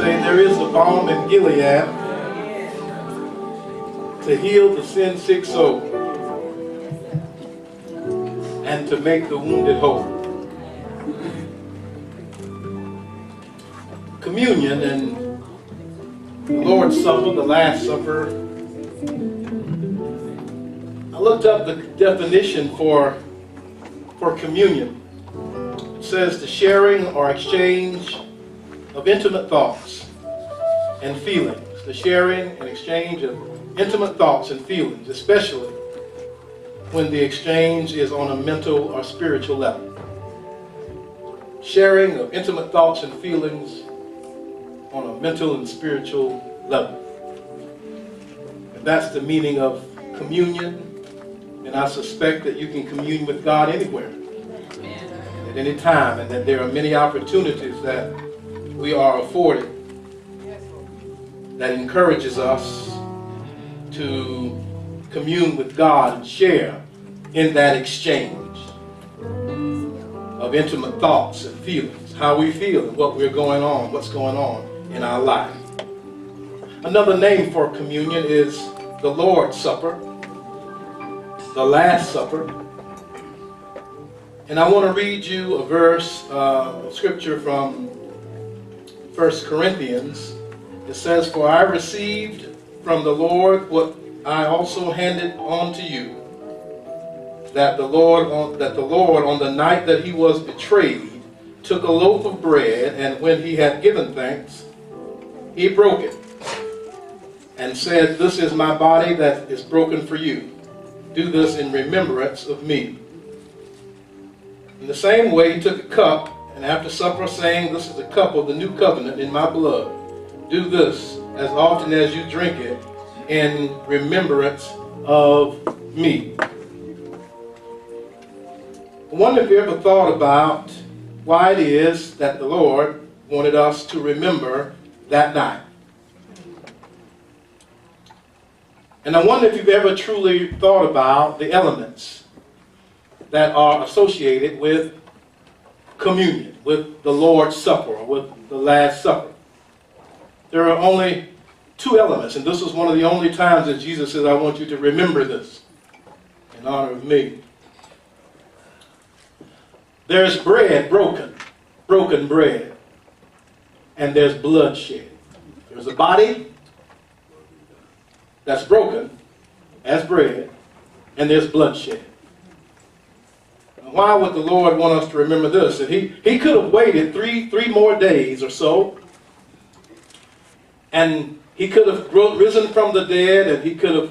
say there is a balm in Gilead to heal the sin-sick soul and to make the wounded whole. Communion and the Lord's Supper, the Last Supper, I looked up the definition for communion. It says the sharing or exchange of intimate thoughts and feelings. The sharing and exchange of intimate thoughts and feelings, especially when the exchange is on a mental or spiritual level. Sharing of intimate thoughts and feelings on a mental and spiritual level. And that's the meaning of communion. And I suspect that you can commune with God anywhere, at any time, and that there are many opportunities that we are afforded that encourages us to commune with God and share in that exchange of intimate thoughts and feelings, how we feel and what's going on in our life. Another name for communion is the Lord's Supper, the Last Supper. And I want to read you a verse of scripture from 1 Corinthians. It says, "For I received from the Lord what I also handed on to you, that the Lord on the night that he was betrayed took a loaf of bread, and when he had given thanks, he broke it and said, 'This is my body that is broken for you. Do this in remembrance of me.' In the same way, he took a cup, and after supper, saying, 'This is a cup of the new covenant in my blood. Do this as often as you drink it in remembrance of me.'" I wonder if you ever thought about why it is that the Lord wanted us to remember that night. And I wonder if you've ever truly thought about the elements that are associated with communion, with the Lord's Supper, or with the Last Supper. There are only two elements, and this is one of the only times that Jesus says, "I want you to remember this in honor of me." There's bread broken bread, and there's bloodshed. There's a body that's broken as bread, and there's bloodshed. Why would the Lord want us to remember this? That he could have waited three more days or so, and he could have risen from the dead, and he could have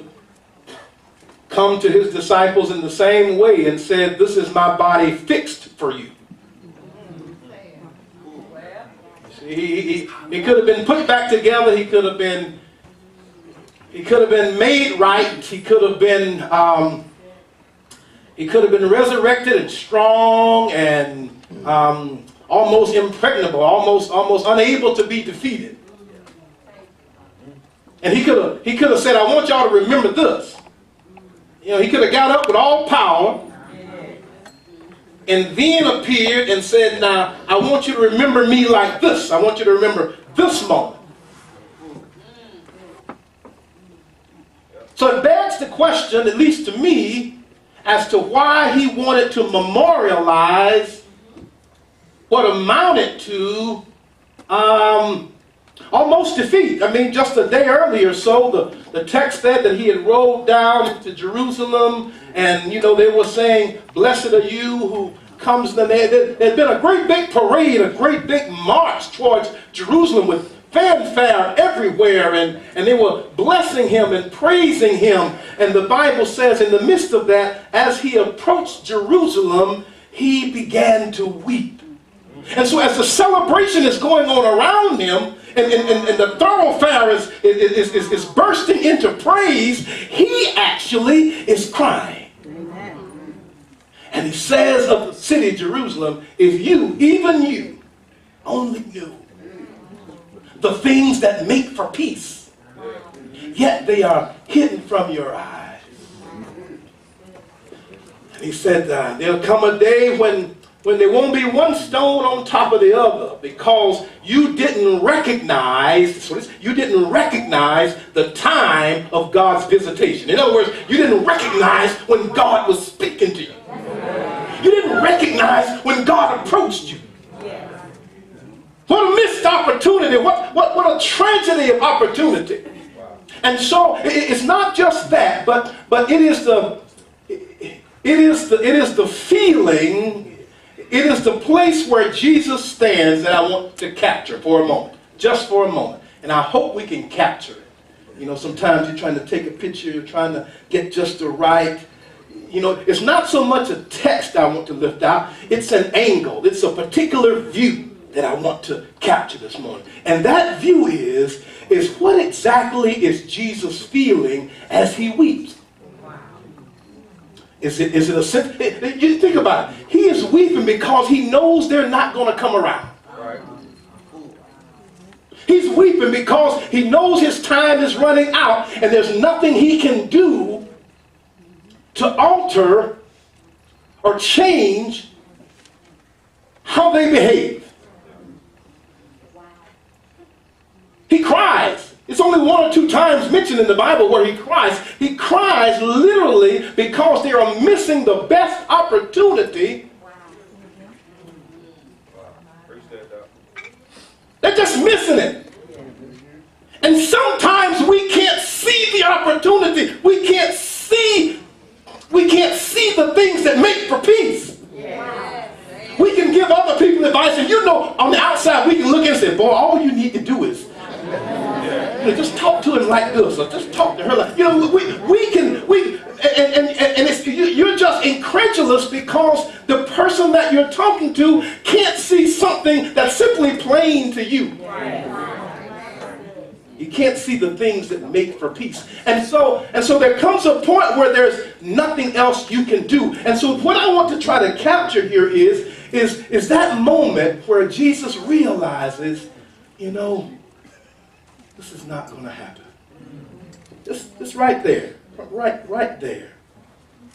come to his disciples in the same way and said, "This is my body fixed for you." He could have been put back together. He could have been made right. He could have been resurrected and strong and almost impregnable, almost unable to be defeated. And he could have said, "I want y'all to remember this." You know, he could have got up with all power and then appeared and said, "Now, I want you to remember me like this. I want you to remember this moment." So it begs the question, at least to me, as to why he wanted to memorialize what amounted to almost defeat. I mean, just a day earlier or so, the text said that he had rolled down into Jerusalem, and, you know, they were saying, "Blessed are you who comes." There had been a great big parade, a great big march towards Jerusalem with fanfare everywhere, and they were blessing him and praising him. And the Bible says in the midst of that, as he approached Jerusalem, he began to weep. And so as the celebration is going on around him, and the thoroughfare is bursting into praise, he actually is crying. Amen. And he says of the city of Jerusalem, "If you, even you, only knew the things that make for peace, yet they are hidden from your eyes." And he said, "There'll come a day when when there won't be one stone on top of the other, because you didn't recognize the time of God's visitation. In other words, you didn't recognize when God was speaking to you. You didn't recognize when God approached you. What a missed opportunity. What a tragedy of opportunity. And so it's not just that, but it is the feeling. It is the place where Jesus stands that I want to capture for a moment, just for a moment. And I hope we can capture it. You know, sometimes you're trying to take a picture, you're trying to get just the right. You know, it's not so much a text I want to lift out, it's an angle. It's a particular view that I want to capture this morning. And that view is what exactly is Jesus feeling as he weeps? Is it a sense? You think about it. He is weeping because he knows they're not going to come around. Right. He's weeping because he knows his time is running out and there's nothing he can do to alter or change how they behave. He cries. It's only one or two times mentioned in the Bible where he cries. He cries literally because they are missing the best opportunity. They're just missing it. And sometimes we can't see the opportunity. We can't see the things that make for peace. We can give other people advice, and you know, on the outside we can look and say, boy, all you need to do is just talk to him like this, or just talk to her like, you know, you're just incredulous because the person that you're talking to can't see something that's simply plain to you. You can't see the things that make for peace. And so there comes a point where there's nothing else you can do. And so what I want to try to capture here is that moment where Jesus realizes, you know, this is not going to happen. This right there. Right there.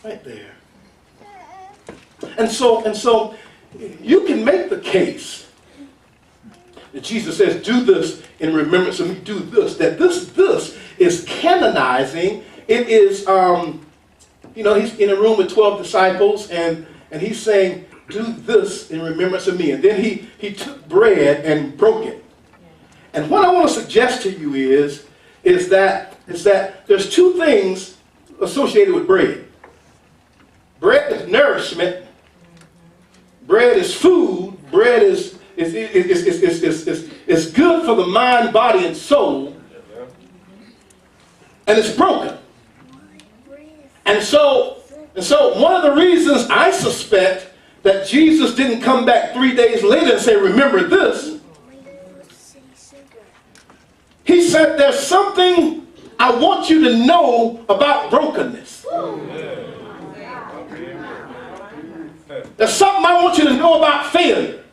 Right there. And so you can make the case that Jesus says, do this in remembrance of me, do this. That this is canonizing. It is, you know, he's in a room with 12 disciples and he's saying, do this in remembrance of me. And then he took bread and broke it. And what I want to suggest to you is that there's two things associated with bread. Bread is nourishment. Bread is food. Bread is good for the mind, body, and soul. And it's broken. And so one of the reasons I suspect that Jesus didn't come back 3 days later and say, remember this. He said, there's something I want you to know about brokenness. There's something I want you to know about failure.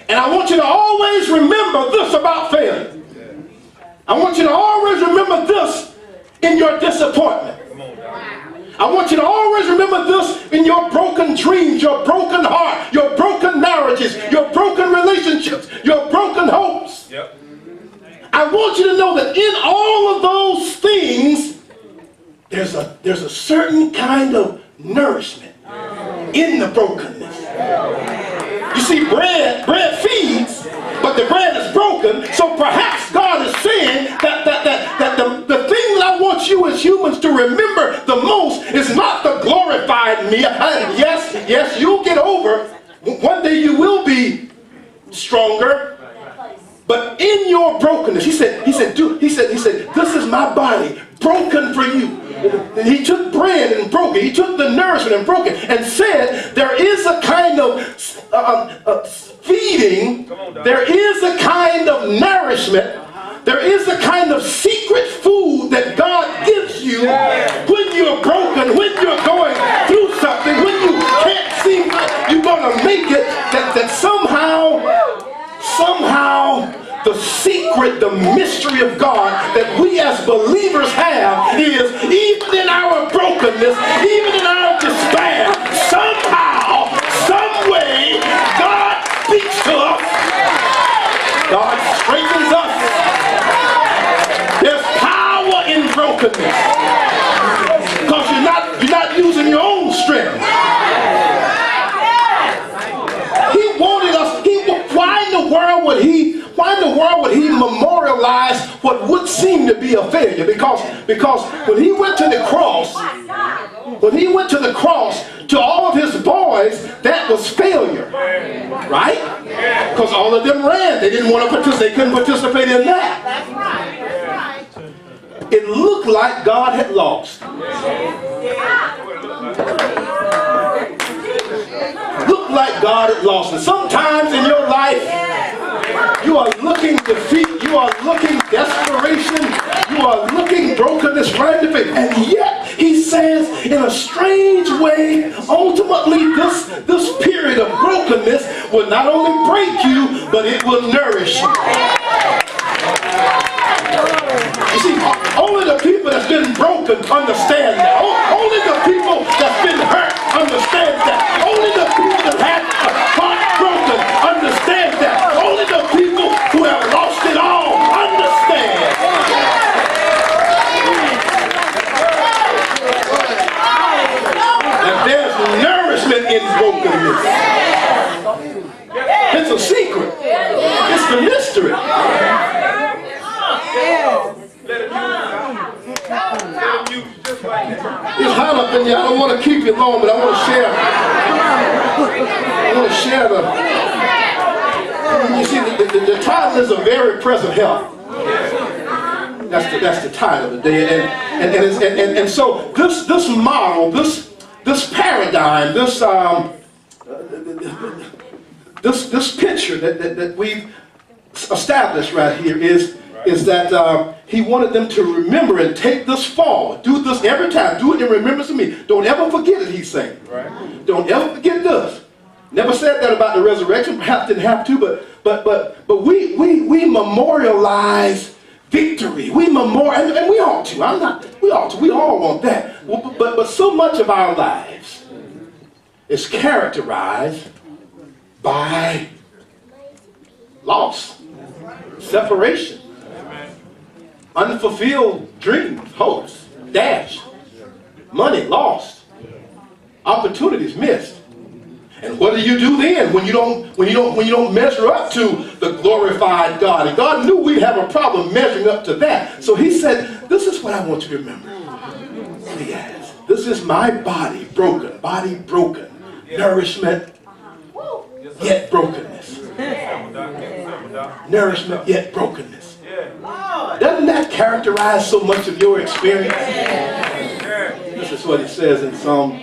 And I want you to always remember this about failure. I want you to always remember this in your disappointment. I want you to always remember this in your broken dreams, your broken heart, your broken marriages, your broken relationships, your broken hopes. Yep. I want you to know that in all of those things, there's a certain kind of nourishment in the brokenness. You see, bread feeds, but the bread is broken. So perhaps God is saying that the thing that I want you as humans to remember the most is not the glorified me. Yes, you'll get over. One day you will be stronger. But in your brokenness, he said, this is my body broken for you. And he took bread and broke it. He took the nourishment and broke it and said, there is a kind of feeding. There is a kind of nourishment. There is a kind of secret food that God gives you when you're broken, when you're going through something, when you can't see you're going to make it, that somehow the secret, the mystery of God that we as believers have is even in our brokenness, even in our despair, somehow seem to be a failure because when he went to the cross, to all of his boys, that was failure, right? Because all of them ran. They didn't want to participate. They couldn't participate in that. That's right. That's right. It looked like God had lost. Looked like God had lost. And sometimes in your life, you are looking defeat. You are looking desperation. You are looking brokenness right in the face. And yet, he says, in a strange way, ultimately this period of brokenness will not only break you, but it will nourish you. You see, only the people that's been broken understand that. Only the people that's been hurt understand that. Only the people that had a heart broken understand that. Only the people who have lost it all understand. That there's nourishment in brokenness. It's a secret. It's the mystery. It's hot up in here. I don't want to keep you long, but I want to share you see, the title is A Very Present Help. That's the title of the day. And so this model, this paradigm, this picture that we've established right here is that he wanted them to remember and take this forward. Do this every time. Do it in remembrance of me. Don't ever forget it, he's saying. Right. Don't ever forget this. Never said that about the resurrection. Perhaps didn't have to, but we memorialize victory. We memorialize, and we ought to. We ought to. We all want that. But so much of our lives is characterized by loss, separation, unfulfilled dreams, hopes, dashed, money lost, opportunities missed. And what do you do then when you don't measure up to the glorified God? And God knew we'd have a problem measuring up to that. So he said, this is what I want you to remember. Yes, this is my body broken, nourishment, yet brokenness. Nourishment, yet brokenness. Doesn't that characterize so much of your experience? This is what he says in Psalm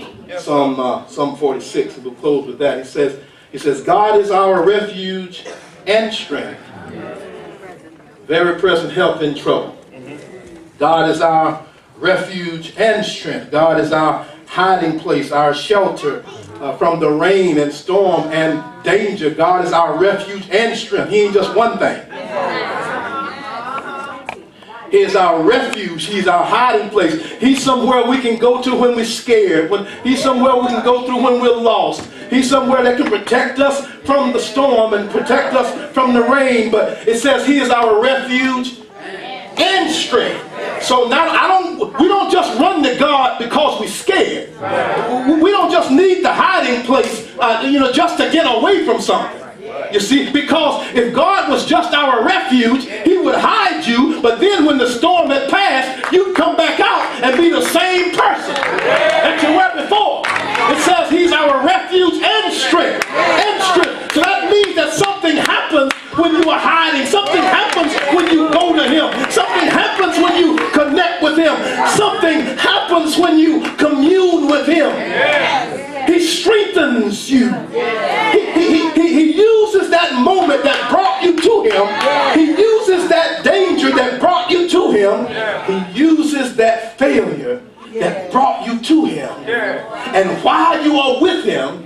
46, and we'll close with that. He says, God is our refuge and strength, very present help in trouble. God is our refuge and strength. God is our hiding place, our shelter from the rain and storm and danger. God is our refuge and strength. He ain't just one thing. He is our refuge. He's our hiding place. He's somewhere we can go to when we're scared. He's somewhere we can go through when we're lost. He's somewhere that can protect us from the storm and protect us from the rain. But it says he is our refuge and strength. So now we don't just run to God because we're scared. We don't just need the hiding place, just to get away from something. You see, because if God was just our refuge, he would hide you, but then when the storm had passed, you'd come back out and be the same person that you were before. It says he's our refuge and strength. So that means that something happens when you are hiding. Something happens when you go to him. Something happens when you connect with him. Something happens when you commune with him. He strengthens you. He uses that moment that brought you to him. He uses that danger that brought you to him. He uses that failure that brought you to him. And while you are with him,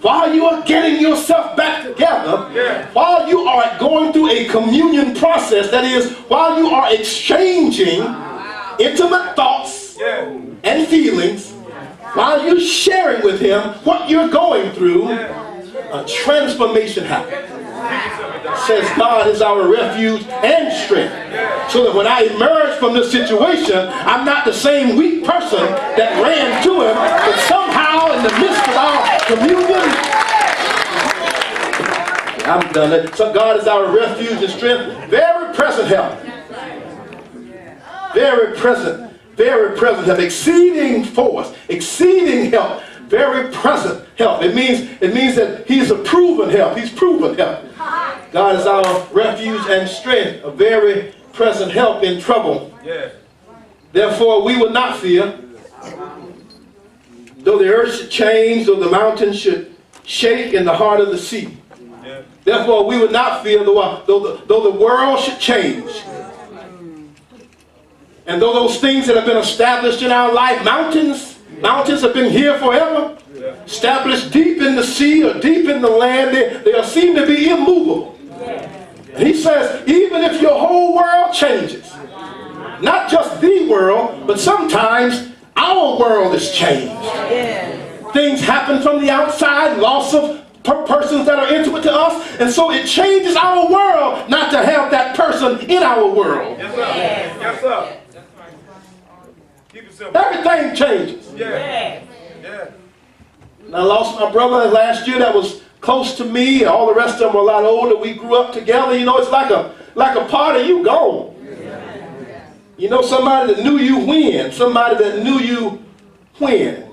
while you are getting yourself back together, while you are going through a communion process, that is, while you are exchanging intimate thoughts and feelings, while you're sharing with him what you're going through, a transformation happens. It says God is our refuge and strength. So that when I emerge from this situation, I'm not the same weak person that ran to him, but somehow in the midst of our communion, I'm done it. So God is our refuge and strength, very present help. Very present help. Exceeding force, exceeding help, very present help. It means that he's a proven help. He's proven help. God is our refuge and strength, a very present help in trouble. Therefore, we will not fear, though the earth should change, though the mountains should shake in the heart of the sea. Therefore, we would not fear, though the world should change. And though those things that have been established in our life, mountains have been here forever, established deep in the sea or deep in the land, they seem to be immovable. And he says, even if your whole world changes, not just the world, but sometimes our world is changed. Things happen from the outside, loss of persons that are intimate to us, and so it changes our world not to have that person in our world. Yes, sir. Yes, sir. Keep it simple. Everything changes. Yeah. Yeah. And I lost my brother last year that was close to me. All the rest of them were a lot older. We grew up together. You know, it's like a part of you gone. You know, somebody that knew you when. Somebody that knew you when.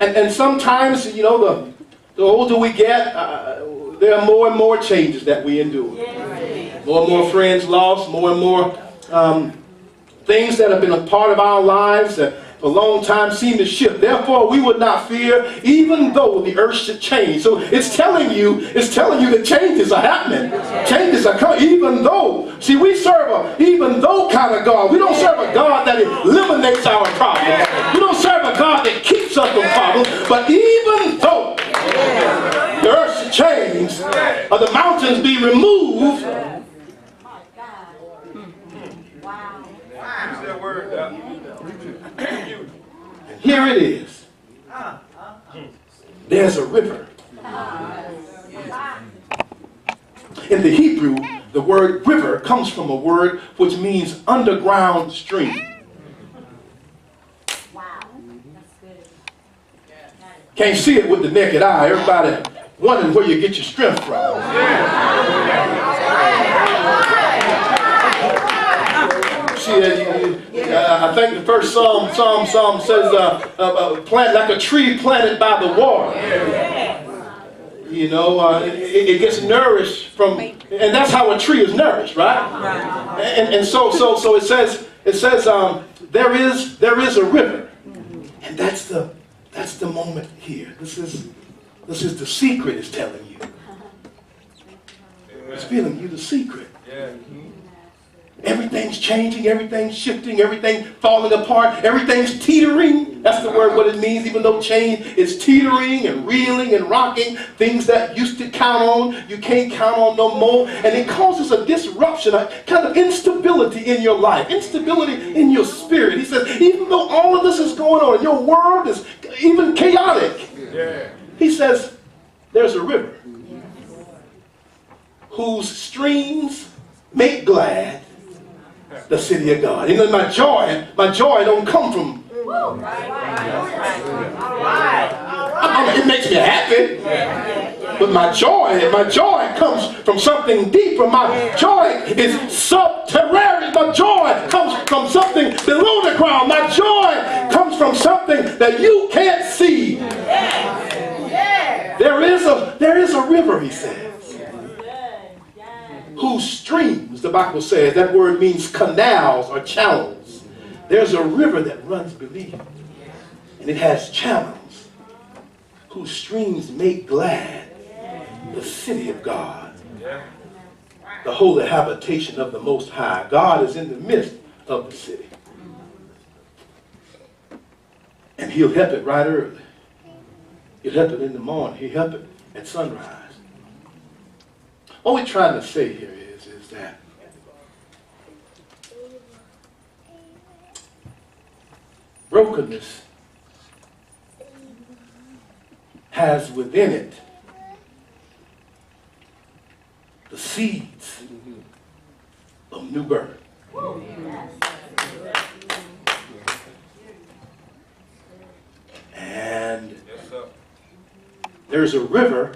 And sometimes, you know, the older we get, there are more and more changes that we endure. More and more friends lost, more and more things that have been a part of our lives that for a long time seem to shift. Therefore, we would not fear, even though the earth should change. So it's telling you that changes are happening. Changes are coming, even though. See, we serve a even though kind of God. We don't serve a God that eliminates our problems. We don't serve a God that keeps us from problems. But even though the earth should change, or the mountains be removed, Use that word, Doc. here it is. There's a river. In the Hebrew, the word river comes from a word which means underground stream. Can't see it with the naked eye. Everybody wondering where you get your strength from. See, I think the first psalm says, plant like a tree planted by the water. You know, it gets nourished from, and that's how a tree is nourished, right? And so it says there is a river, and that's the moment here. This is the secret. It's telling you. It's feeling you the secret. Everything's changing, everything's shifting, everything falling apart, everything's teetering. That's the word, what it means, even though change is teetering and reeling and rocking. Things that used to count on, you can't count on no more. And it causes a disruption, a kind of instability in your life, instability in your spirit. He says, even though all of this is going on, your world is even chaotic. He says, there's a river whose streams make glad the city of God. You know, my joy don't come from. It makes me happy, but my joy comes from something deeper. My joy is subterranean. My joy comes from something below the ground. My joy comes from something that you can't see. There is a river, he says, whose streams, the Bible says, that word means canals or channels. There's a river that runs beneath, and it has channels whose streams make glad the city of God, the holy habitation of the Most High. God is in the midst of the city, and he'll help it right early. He'll help it in the morning. He'll help it at sunrise. What we're trying to say here is that brokenness has within it the seeds of new birth. And there's a river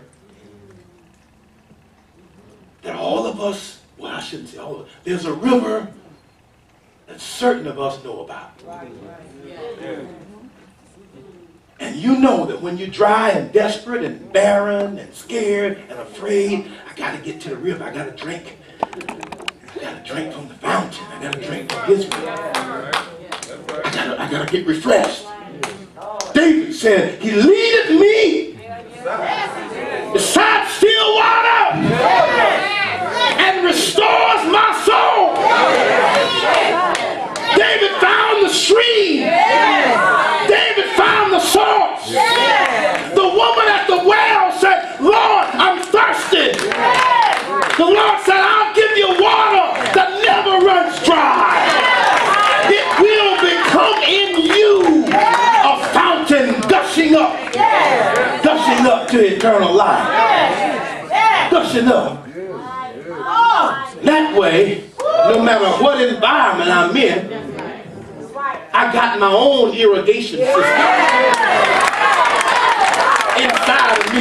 that all of us, well, I shouldn't say all of us, there's a river certain of us know about. And you know that when you're dry and desperate and barren and scared and afraid, I got to get to the river. I got to drink. I got to drink from the fountain. I got to drink from his river. I got to get refreshed. David said, he leadeth me beside still water and restores my soul. David found the stream. David found the source. The woman at the well said, Lord, I'm thirsty. The Lord said, I'll give you water that never runs dry. It will become in you a fountain gushing up to eternal life. Gushing up. That way, no matter what environment I'm in, I got my own irrigation system inside of me.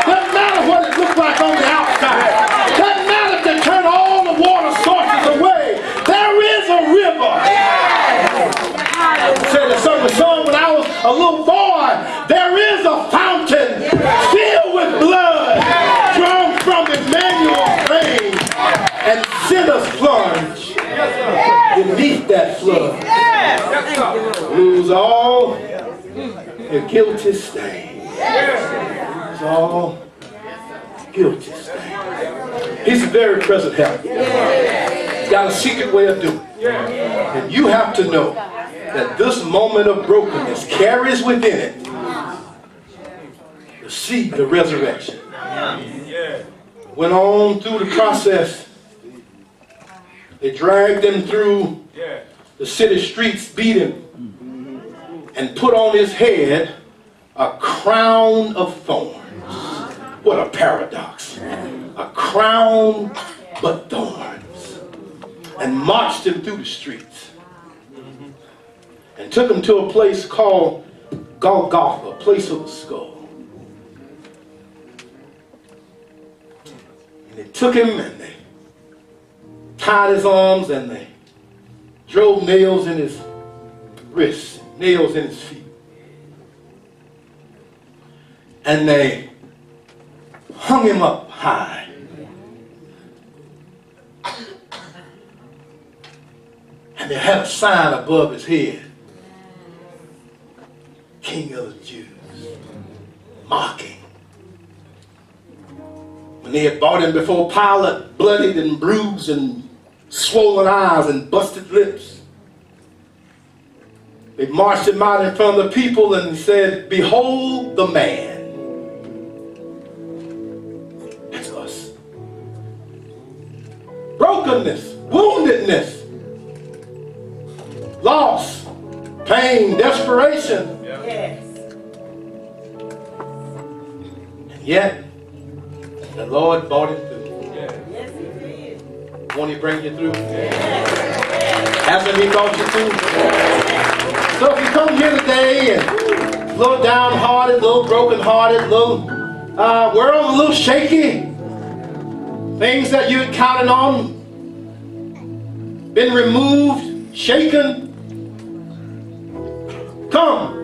Doesn't matter what it looks like on the outside. Doesn't matter if they turn all the water sources away. There is a river. I said a certain song when I was a little boy. There is a fountain filled with blood drawn from Emmanuel's veins, and sinners plunge beneath that flood. Lose all your guilty stain. Lose all guilty stain. He's a very present help. He's got a secret way of doing it. And you have to know that this moment of brokenness carries within it the seed of resurrection. Went on through the process. They dragged him through the city streets, beat him, and put on his head a crown of thorns. What a paradox. A crown but thorns. And marched him through the streets. And took him to a place called Golgotha, a place of the skull. And they took him and they tied his arms and they drove nails in his wrists, nails in his feet. And they hung him up high. And they had a sign above his head. King of the Jews. Mocking. When they had brought him before Pilate, bloodied and bruised and swollen eyes and busted lips, they marched him out in front of the people and said, behold the man. That's us. Brokenness, woundedness, loss, pain, desperation. Yes. And yet, the Lord brought him through. Yes, he did. Won't he bring you through? Hasn't he brought you through? So if you come here today and a little downhearted, a little brokenhearted, a little world a little shaky, things that you had counted on been removed, shaken, come.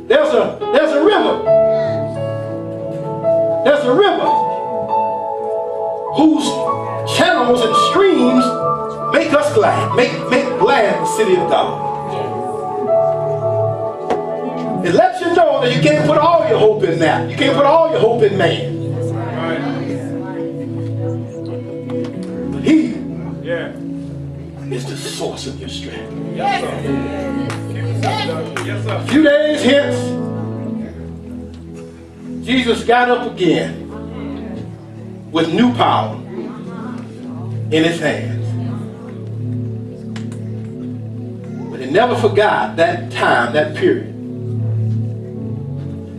There's a river. There's a river whose channels and streams make us glad, make glad the city of God. It lets you know that you can't put all your hope in that. You can't put all your hope in man. But he is the source of your strength. A few days hence, Jesus got up again with new power in his hands. But he never forgot that time, that period.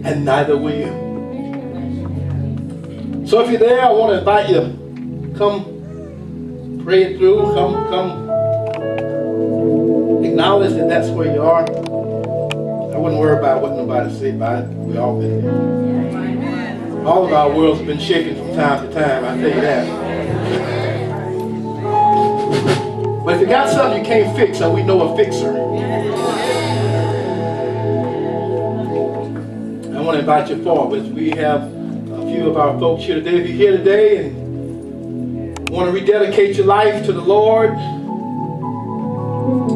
And neither will you. So if you're there, I want to invite you, come pray it through, come acknowledge that that's where you are. I wouldn't worry about what nobody say about it. We all been there. All of our world's been shaken from time to time, I tell you that. But if if you got something you can't fix, we know a fixer. I want to invite you forward. We have a few of our folks here today. If you're here today and want to rededicate your life to the Lord, you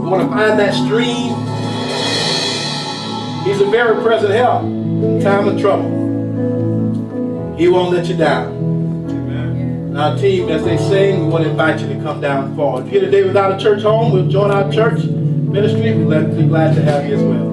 want to find that stream, He's a very present help in time of trouble. He won't let you down. And our team, as they sing, we want to invite you to come down forward. If you're here today without a church home, we'll join our church ministry. We'd be glad to have you as well.